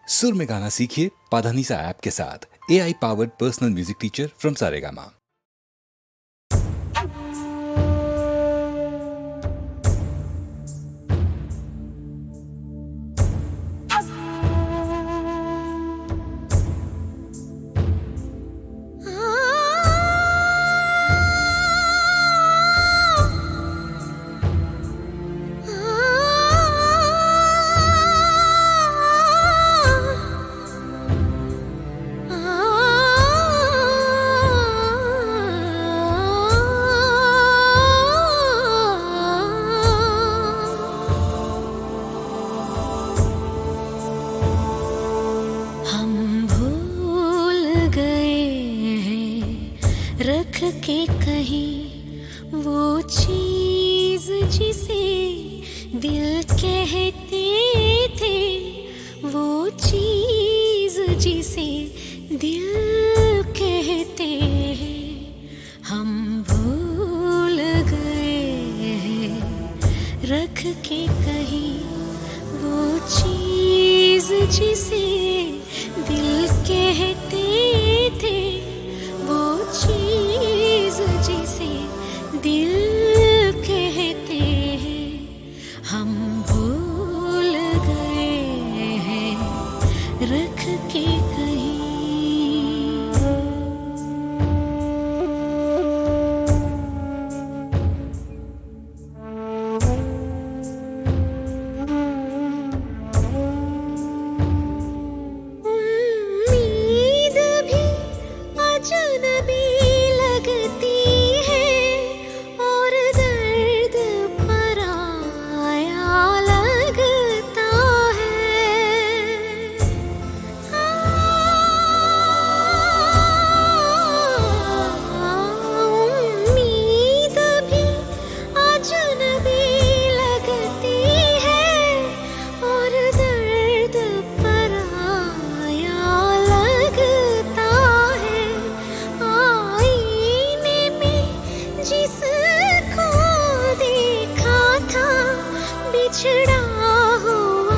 सुर में गाना सीखिए पाधानीसा ऐप के साथ। AI powered personal music teacher from Saregama. रख के कहीं वो चीज जिसे दिल कहते थे, वो चीज जिसे दिल कहते हैं, हम भूल गए हैं। रख के कहीं वो चीज जिसे दिल कहते थे, वो चीज जिसे दिल कहते हैं, हम भूल गए हैं। रख के कहीं बिछड़ा हुआ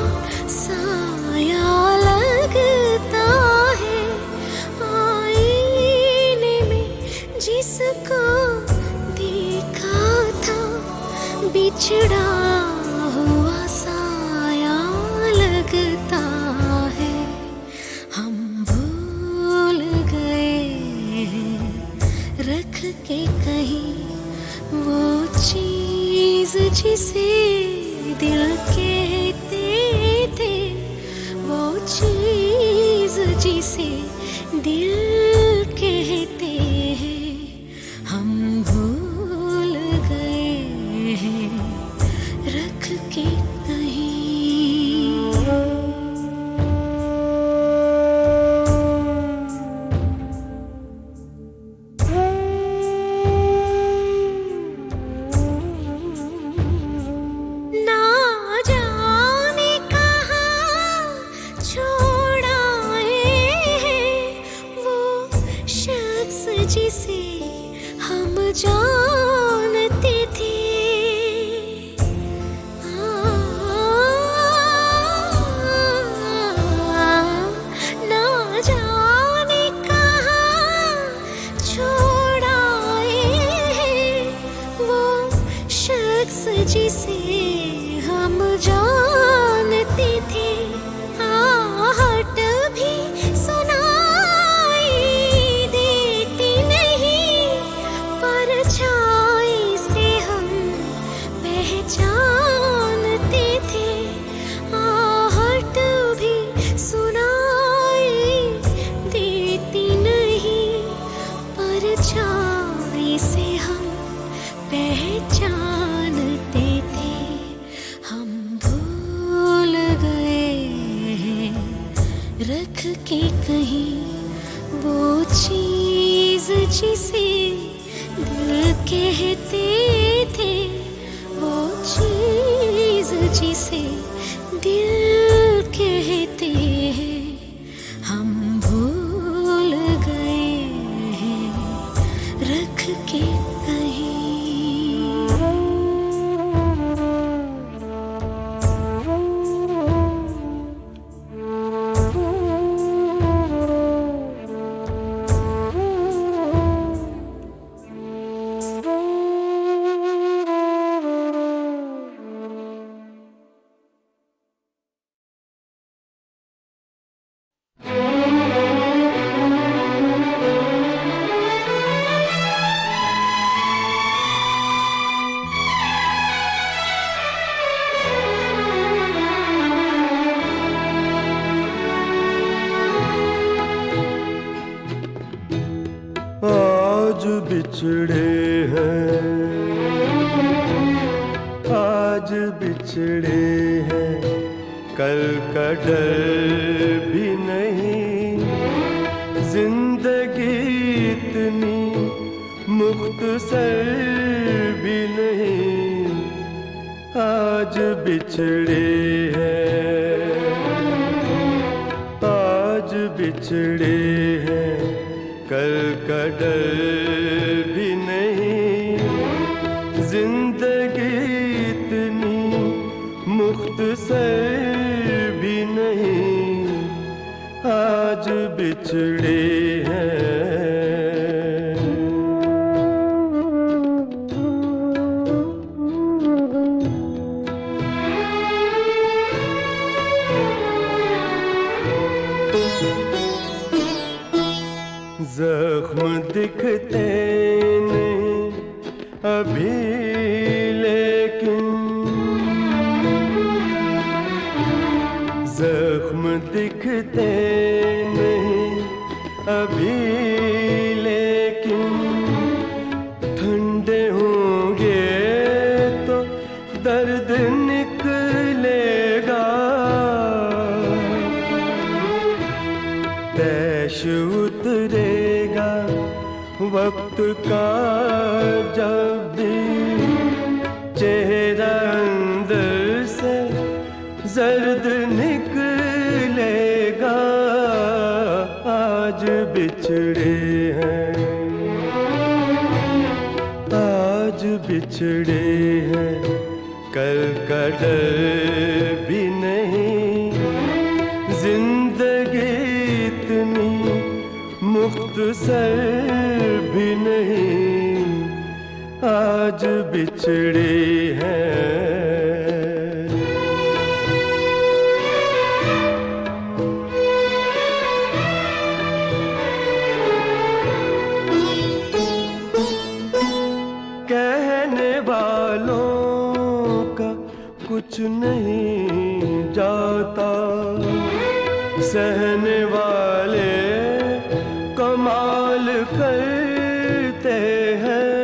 साया लगता है, आईने में जिसको देखा था, बिछड़ा हुआ साया लगता है। हम भूल गए हैं रख के कहीं वो चीज जिसे दिल कहते थे, वो चीज जिसे दिल कहते हैं, हम भूल गए हैं रख के कहीं। जिसे हम जानते थे, ना जाने कहाँ छोड़ आए हैं वो शख्स जिसे हम जानते थे। आहट भी जानते थे, आहट भी सुनाई देती नहीं, परछाई से हम पहचानते थे। हम भूल गए हैं रख के कहीं वो चीज जिसे दिल कहते थे, वो चीज जिसे दिल कहते हैं, हम भूल गए हैं रख के कहीं। बिछड़े हैं, आज बिछड़े हैं, कल का डर भी नहीं। जिंदगी इतनी मुख्तसर भी नहीं, आज बिछड़े हैं, आज बिछड़े हैं, कल का डर भी नहीं। जिंदगी इतनी मुख्तसर भी नहीं, आज बिछड़े हैं। जख्म दिखते नहीं अभी लेकिन, जख्म दिखते नहीं अभी लेकिन, ठंडे होंगे तो दर्द निकलेगा। तैश उतरेगा वक्त का जब भी, चेहरा अंदर से जर्द निकलेगा। आज बिछड़े हैं, आज बिछड़े हैं, कल का डर भी नहीं। जिंदगी इतनी मुख्तसर भी नहीं, आज बिछड़े हैं। कहने वालों का कुछ नहीं जाता, सहने वाले कमाल करते हैं।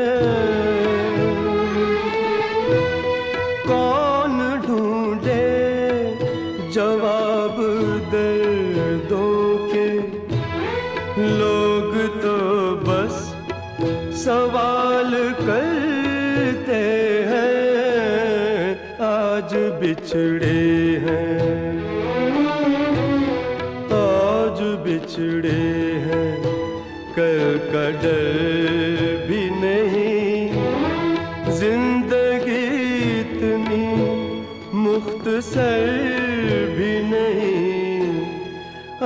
कौन ढूंढे जवाब दर्दों के, लोग तो बस सवाल करते हैं। आज बिछड़े हैं, आज बिछड़े हैं, कल का डर भी नहीं। जिंदगी इतनी मुख्तसर भी नहीं,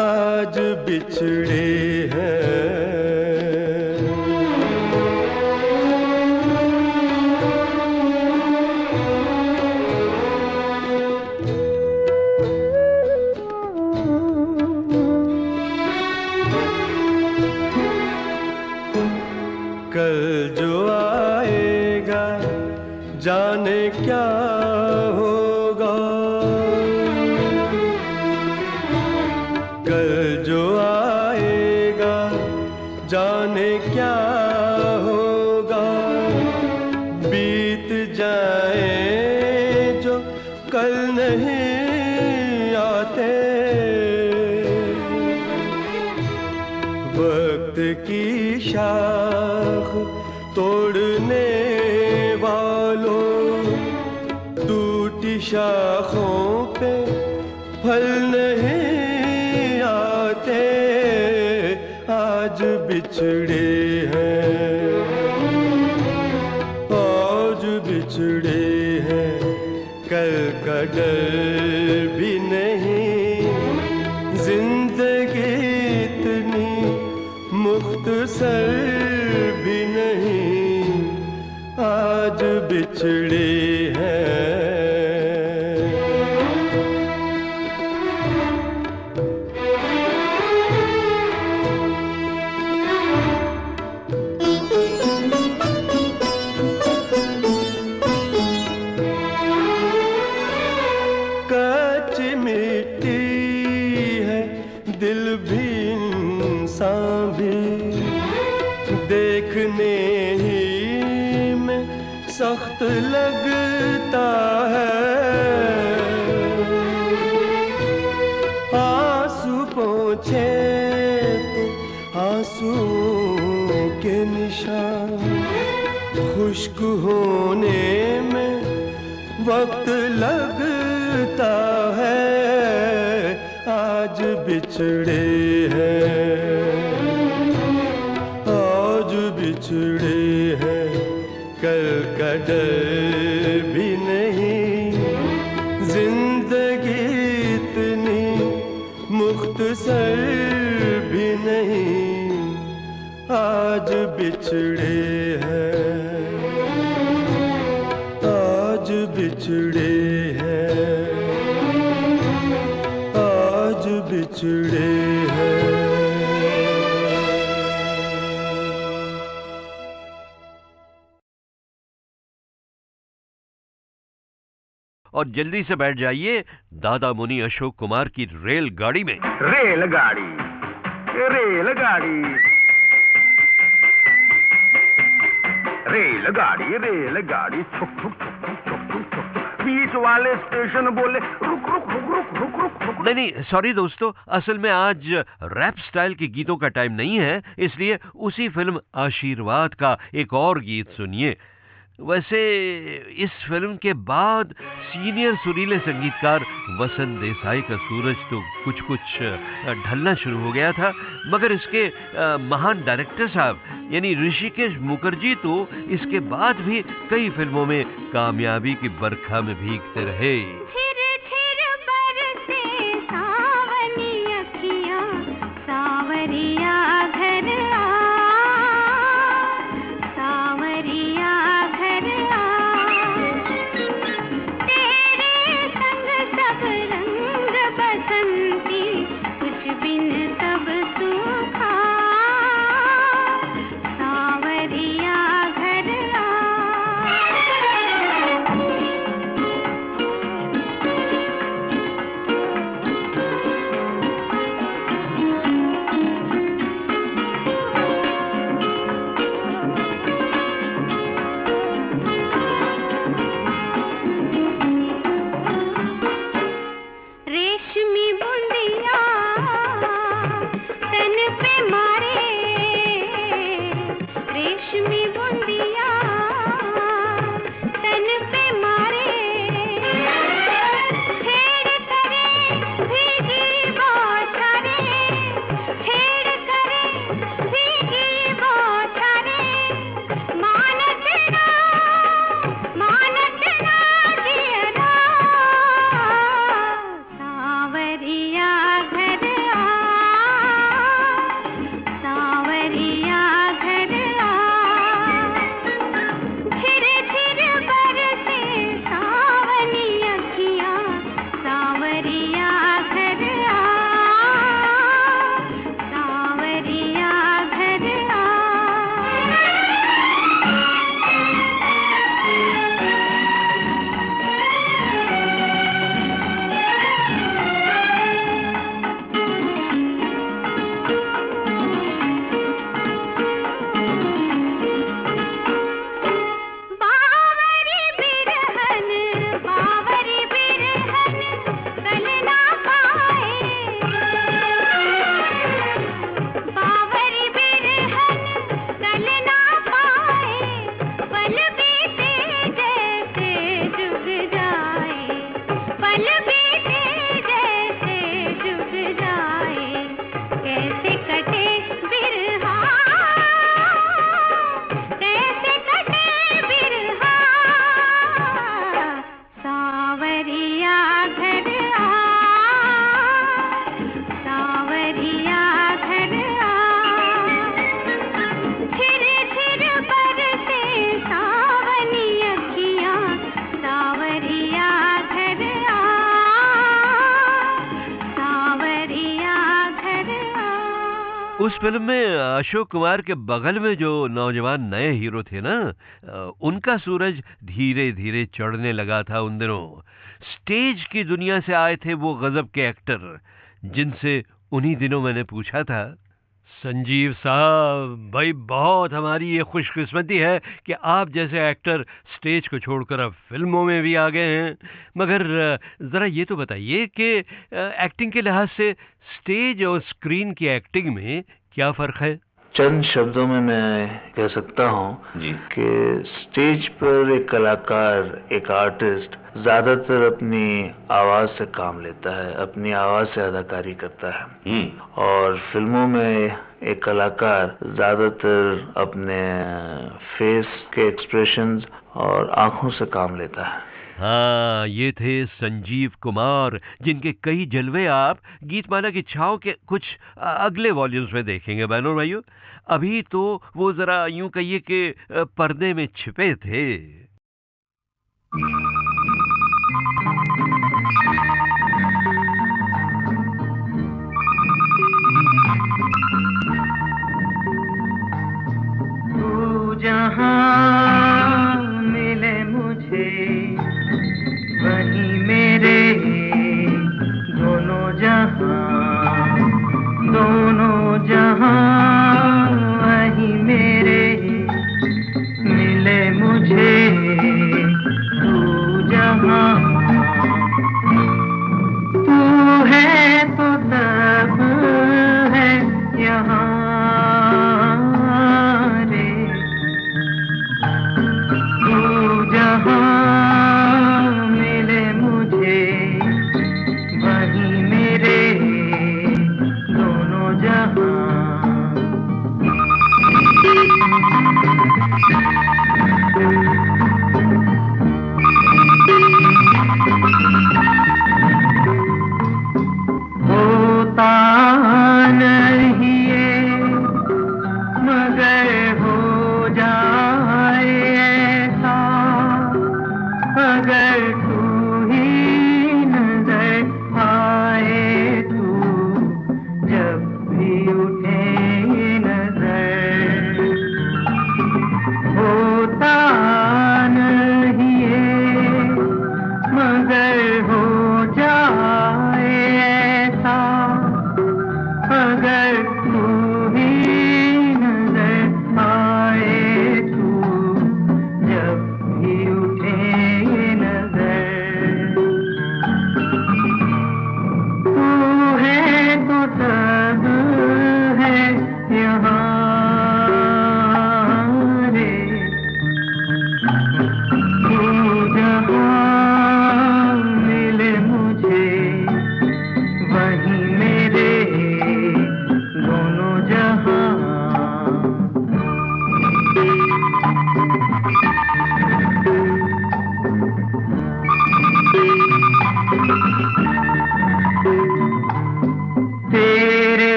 आज बिछड़े हैं। कल जो आएगा जाने क्या होगा, कल जो आएगा जाने क्या होगा। बीत जाए जो कल नहीं आते, वक्त की शाख तोड़ने वालों, टूटी शाखों पे फल नहीं आते। आज बिछड़े हैं, आज बिछड़े हैं, कल का डर भी नहीं। जिंदगी इतनी मुख्तसर भी नहीं, आज बिछड़े हैं। कच्ची मिट्टी है दिल भी इंसान भी, देखने सख्त लगता है, आंसू पोंछे तो आंसुओं के निशान, खुश्क होने में वक्त लगता है, आज बिछड़े हैं, आज बिछड़े हैं, कल का डर भी नहीं, जिंदगी इतनी मुख्तसर भी नहीं, आज बिछड़े हैं, आज बिछड़े हैं, आज बिछड़े हैं। और जल्दी से बैठ जाइए दादा मुनि अशोक कुमार की रेलगाड़ी में। रेलगाड़ी, रेलगाड़ी, रेलगाड़ी, रेलगाड़ी, छुक छुक छुक छुक छुक छुक छुक, बीच वाले स्टेशन बोले रुक रुक रुक रुक रुक रुक रुक। नहीं, सॉरी दोस्तों, असल में आज रैप स्टाइल के गीतों का टाइम नहीं है, इसलिए उसी फिल्म आशीर्वाद का एक और गीत सुनिए। वैसे इस फिल्म के बाद सीनियर सुरीले संगीतकार वसंत देसाई का सूरज तो कुछ कुछ ढलना शुरू हो गया था, मगर इसके महान डायरेक्टर साहब यानी ऋषिकेश मुखर्जी तो इसके बाद भी कई फिल्मों में कामयाबी की बरखा में भीगते रहे। उस फिल्म में अशोक कुमार के बगल में जो नौजवान नए हीरो थे ना, उनका सूरज धीरे धीरे चढ़ने लगा था उन दिनों। स्टेज की दुनिया से आए थे वो गजब के एक्टर जिनसे उन्हीं दिनों मैंने पूछा था, संजीव साहब, भाई बहुत हमारी ये खुशकिस्मती है कि आप जैसे एक्टर स्टेज को छोड़कर अब फिल्मों में भी आ गए हैं। मगर ज़रा ये तो बताइए कि एक्टिंग के लिहाज से स्टेज और स्क्रीन की एक्टिंग में क्या फ़र्क है? चंद शब्दों में मैं कह सकता हूँ कि स्टेज पर एक कलाकार, एक आर्टिस्ट ज्यादातर अपनी आवाज से काम लेता है, अपनी आवाज से अदाकारी करता है। और फिल्मों में एक कलाकार ज्यादातर अपने फेस के एक्सप्रेशंस और आंखों से काम लेता है। हाँ, ये थे संजीव कुमार, जिनके कई जलवे आप गीतमाला की छाव के कुछ अगले वॉल्यूम्स में देखेंगे बहनों और भाइयों। अभी तो वो जरा यूं कहिए कि पर्दे में छिपे थे। तू जहाँ मिले मुझे वहीं मेरे दोनों जहाँ वहीं मेरे मिले मुझे। तू जहाँ तू है तो सब है यहाँ रे। तू जहाँ मिले मुझे वहीं मेरे दोनों जहाँ।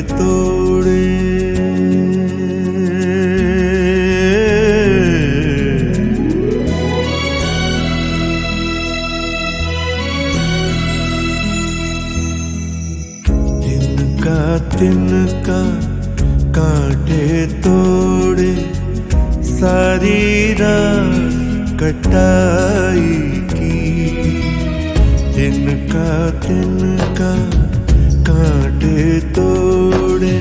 तोड़े। तिनका कांटे तोड़े, सारी रात कटाई की। तिनका कांटे तोड़े,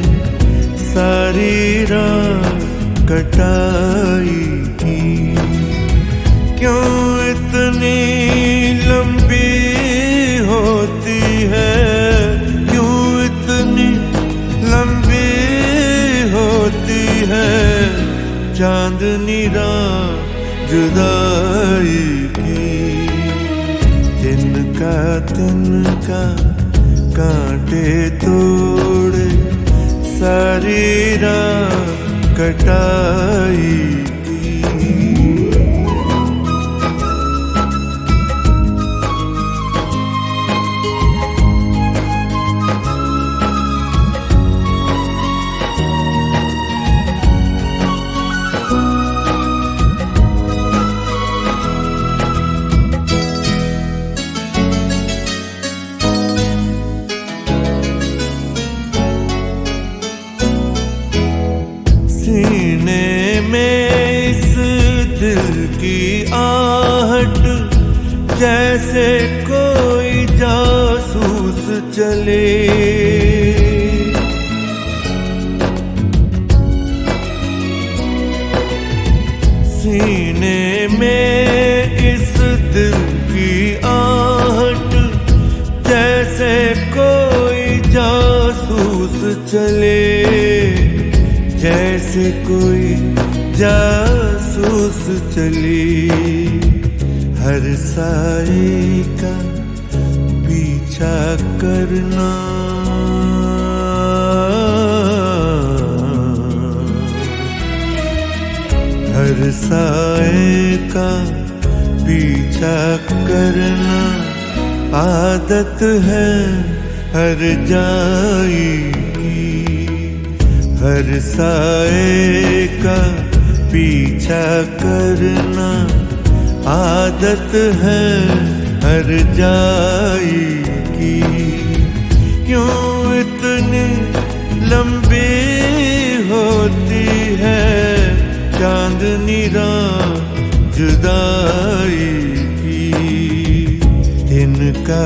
सारी रात कटाई की। क्यों इतनी लंबी होती है, क्यों इतनी लंबी होती है चांदनी रात जुदाई की। तिनका कांटे तोड़े, सारी रात कटाई की। सीने में इस दिल की आहट, जैसे कोई जासूस चले। सीने में इस दिल की आहट, जैसे कोई जासूस चले। जैसे कोई जासूस चली, हर साए का पीछा करना। हर साए का पीछा करना आदत है हर जाई की। हर साए का पीछा करना आदत है हर जाई की। क्यों इतनी लंबी होती है चांदनी रात जुदाई की। तिनका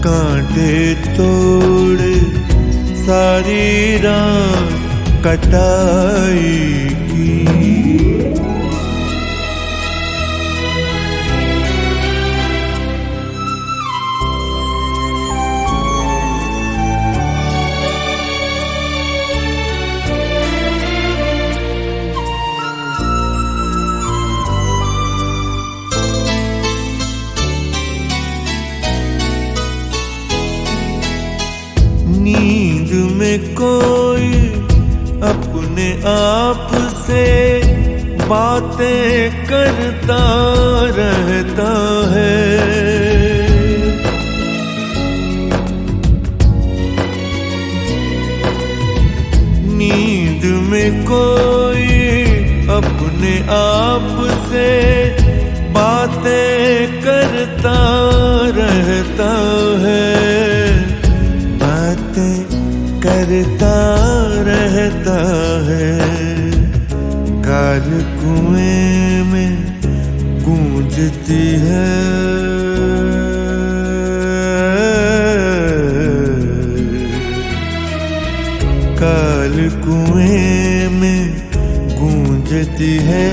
कांटे तोड़े, सारी रात कटाई की। नींद में कोई अपने आप से बातें करता रहता है। नींद में कोई अपने आप से बातें करता रहता है। करता रहता है। काल कुएं में गूंजती है। काल कुएं में गूंजती है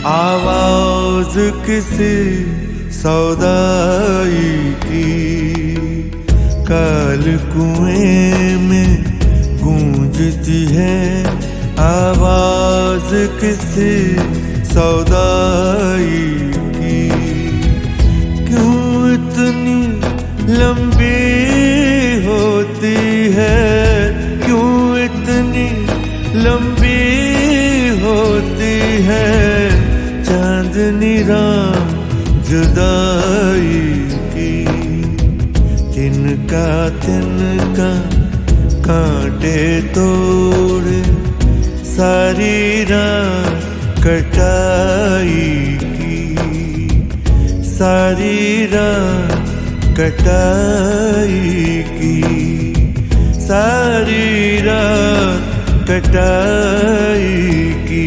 आवाज किसी सौदाई की। काल कुएं में गूंजती है आवाज किसी सौदाई की। क्यों इतनी लंबी होती है, क्यों इतनी लंबी होती है चांदनी रात जुदाई की। तिनका कांटे तोड़े सारी रात कटाई की, सारी रात कटाई की, सारी रात कटाई की।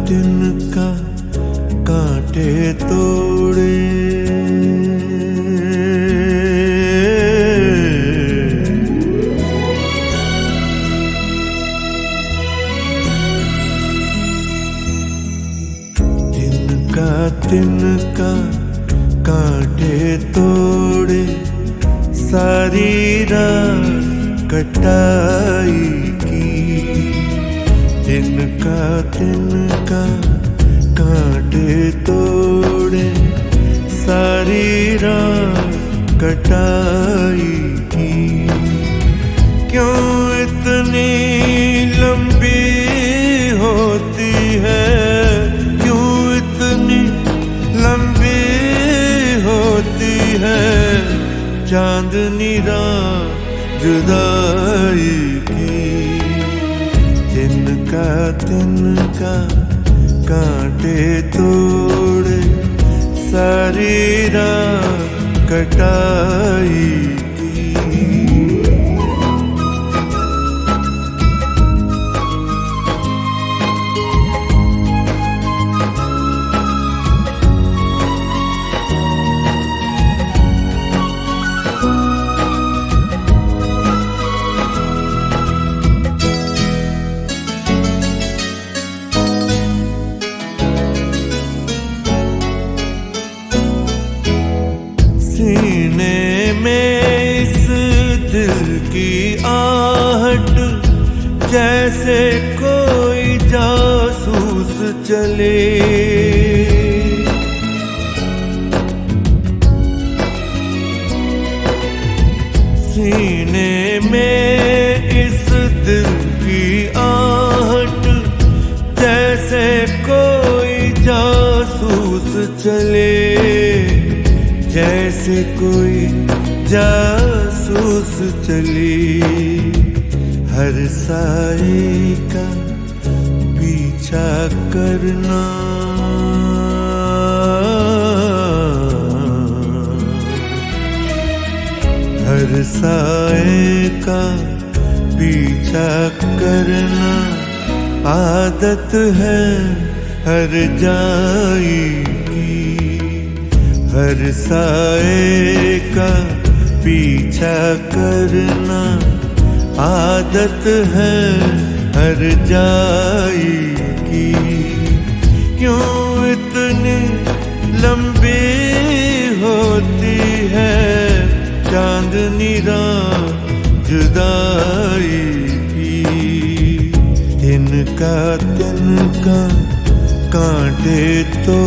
तिनका कांटे तोड़े तिनका कांटे तोड़े सारी रात कटाई की, तिनका कांटे तोड़े सारी रात कटाई की। क्यों इतनी लंबी होती है, क्यों इतनी लंबी होती है चांदनी रात जुदाई की। तिनका कांटे तोड़े सारी रात कटाई की। सीने में इस दिल की आहट जैसे कोई जासूस चले, सीने में इस दिल की आहट जैसे कोई जासूस चले, जैसे कोई जासूस चली। हर साए का पीछा करना, हर साए का पीछा करना आदत है हर जाई की। हर साए का पीछा करना आदत है हर जाई की। क्यों इतनी लंबी होती है चांदनी रात जुदाई की। तिनका कांटे तो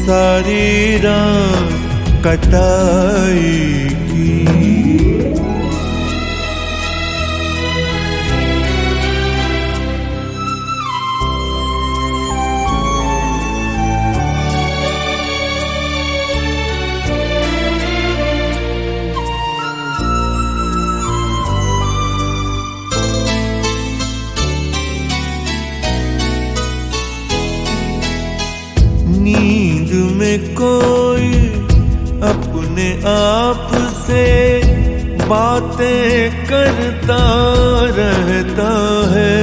सारी रात कटाई की। नींद में कोई अपने आप से बातें करता रहता है।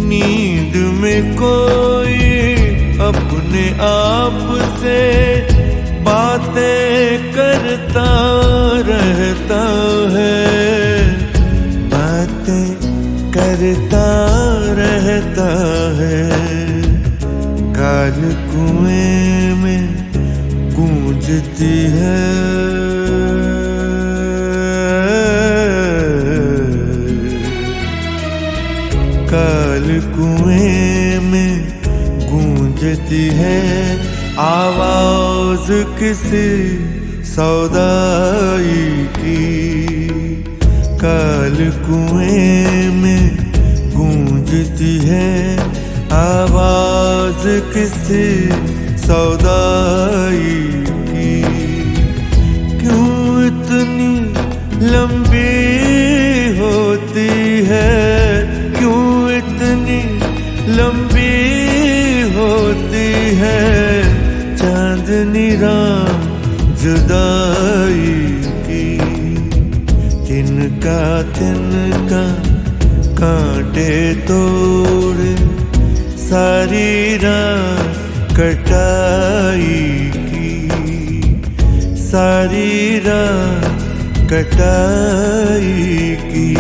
नींद में कोई अपने आप से बातें करता रहता है। करता रहता है। काल कुएं में गूंजती है। काल कुएं में गूंजती है आवाज किसी सौदाई की। काल कुएं में गूंजती है आवाज किसी सौदाई की। क्यों इतनी लंबी होती है, क्यों इतनी लंबी होती है चांदनी रात जुदाई की। तिनका तिनका कांटे तोड़ सारी रात कटाई की। सारी रात कटाई की।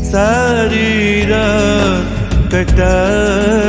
सारी रात कटाई